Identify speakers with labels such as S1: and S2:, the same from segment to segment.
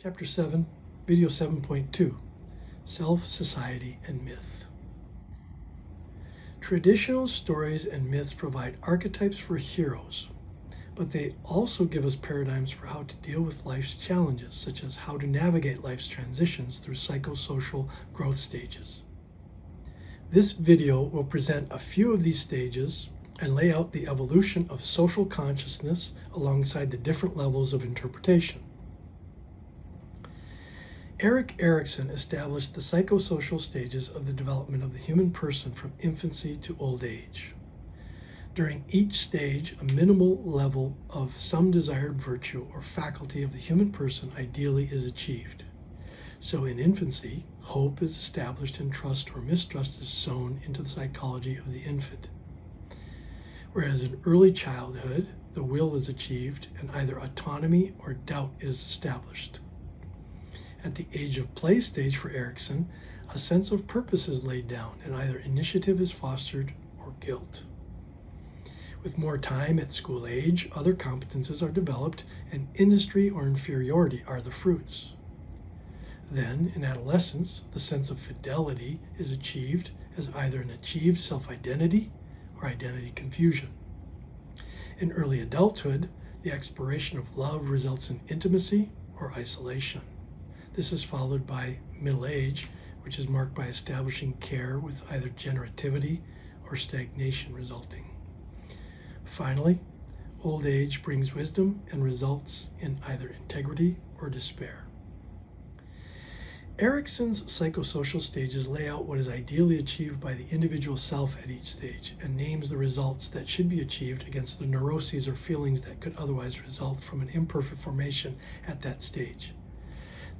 S1: Chapter 7, Video 7.2, Self, Society, and Myth. Traditional stories and myths provide archetypes for heroes, but they also give us paradigms for how to deal with life's challenges, such as how to navigate life's transitions through psychosocial growth stages. This video will present a few of these stages and lay out the evolution of social consciousness alongside the different levels of interpretation. Erik Erikson established the psychosocial stages of the development of the human person from infancy to old age. During each stage, a minimal level of some desired virtue or faculty of the human person ideally is achieved. So in infancy, hope is established and trust or mistrust is sown into the psychology of the infant. Whereas in early childhood, the will is achieved and either autonomy or doubt is established. At the age of play stage for Erikson, a sense of purpose is laid down and either initiative is fostered or guilt. With more time at school age, other competences are developed and industry or inferiority are the fruits. Then, in adolescence, the sense of fidelity is achieved as either an achieved self-identity or identity confusion. In early adulthood, the exploration of love results in intimacy or isolation. This is followed by middle age, which is marked by establishing care with either generativity or stagnation resulting. Finally, old age brings wisdom and results in either integrity or despair. Erikson's psychosocial stages lay out what is ideally achieved by the individual self at each stage and names the results that should be achieved against the neuroses or feelings that could otherwise result from an imperfect formation at that stage.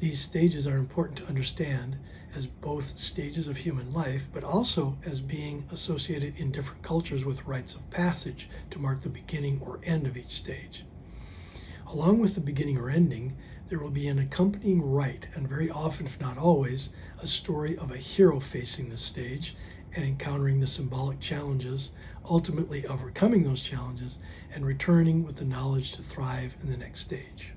S1: These stages are important to understand as both stages of human life, but also as being associated in different cultures with rites of passage to mark the beginning or end of each stage. Along with the beginning or ending, there will be an accompanying rite, and very often, if not always, a story of a hero facing this stage and encountering the symbolic challenges, ultimately overcoming those challenges, and returning with the knowledge to thrive in the next stage.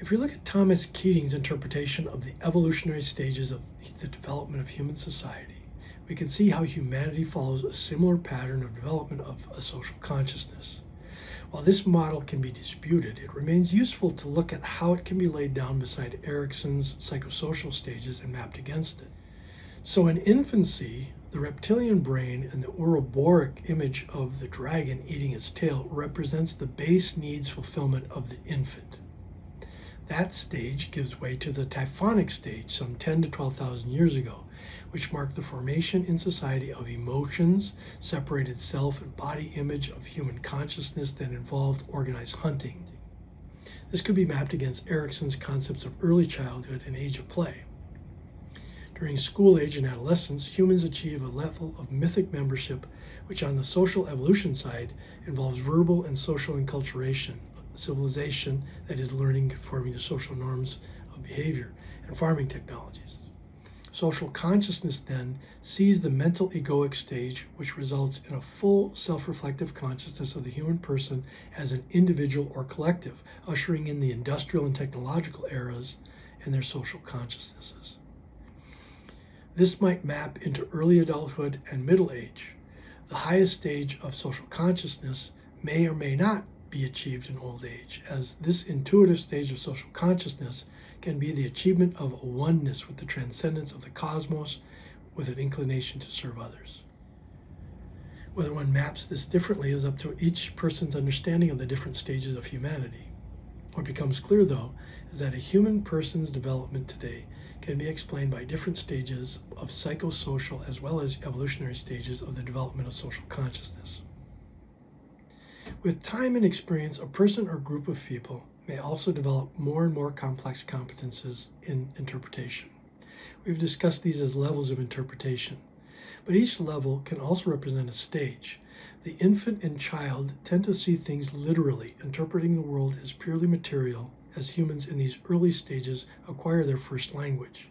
S1: If we look at Thomas Keating's interpretation of the evolutionary stages of the development of human society, we can see how humanity follows a similar pattern of development of a social consciousness. While this model can be disputed, it remains useful to look at how it can be laid down beside Erikson's psychosocial stages and mapped against it. So in infancy, the reptilian brain and the Ouroboros image of the dragon eating its tail represents the base needs fulfillment of the infant. That stage gives way to the typhonic stage some 10 to 12,000 years ago, which marked the formation in society of emotions, separated self and body image of human consciousness that involved organized hunting. This could be mapped against Erikson's concepts of early childhood and age of play. During school age and adolescence, humans achieve a level of mythic membership, which on the social evolution side involves verbal and social enculturation, civilization that is learning conforming to social norms of behavior, and farming technologies. Social consciousness then sees the mental egoic stage, which results in a full self-reflective consciousness of the human person as an individual or collective, ushering in the industrial and technological eras and their social consciousnesses. This might map into early adulthood and middle age. The highest stage of social consciousness may or may not be achieved in old age, as this intuitive stage of social consciousness can be the achievement of a oneness with the transcendence of the cosmos with an inclination to serve others. Whether one maps this differently is up to each person's understanding of the different stages of humanity. What becomes clear, though, is that a human person's development today can be explained by different stages of psychosocial as well as evolutionary stages of the development of social consciousness. With time and experience, a person or group of people may also develop more and more complex competences in interpretation. We've discussed these as levels of interpretation, but each level can also represent a stage. The infant and child tend to see things literally, interpreting the world as purely material, as humans in these early stages acquire their first language.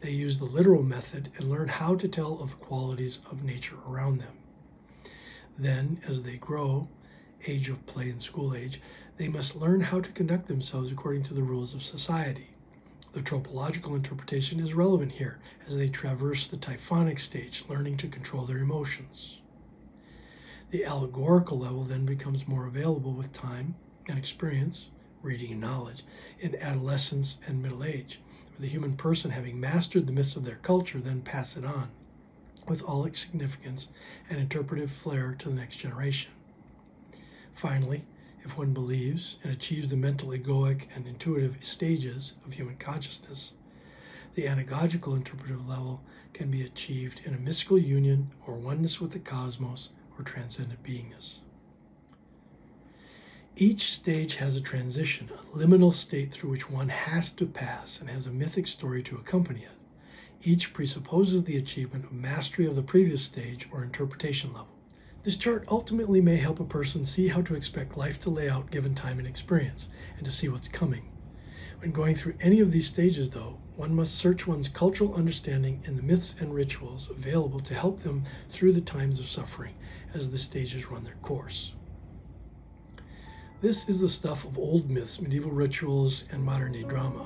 S1: They use the literal method and learn how to tell of the qualities of nature around them. Then, as they grow, age of play and school age, they must learn how to conduct themselves according to the rules of society. The tropological interpretation is relevant here as they traverse the typhonic stage, learning to control their emotions. The allegorical level then becomes more available with time and experience, reading and knowledge, in adolescence and middle age, where the human person, having mastered the myths of their culture, then pass it on with all its significance and interpretive flair to the next generation. Finally, if one believes and achieves the mental, egoic, and intuitive stages of human consciousness, the anagogical interpretive level can be achieved in a mystical union or oneness with the cosmos or transcendent beingness. Each stage has a transition, a liminal state through which one has to pass and has a mythic story to accompany it. Each presupposes the achievement of mastery of the previous stage or interpretation level. This chart ultimately may help a person see how to expect life to lay out given time and experience, and to see what's coming. When going through any of these stages, though, one must search one's cultural understanding in the myths and rituals available to help them through the times of suffering as the stages run their course. This is the stuff of old myths, medieval rituals, and modern-day drama.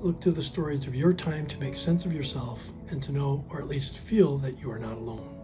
S1: Look to the stories of your time to make sense of yourself and to know, or at least feel, that you are not alone.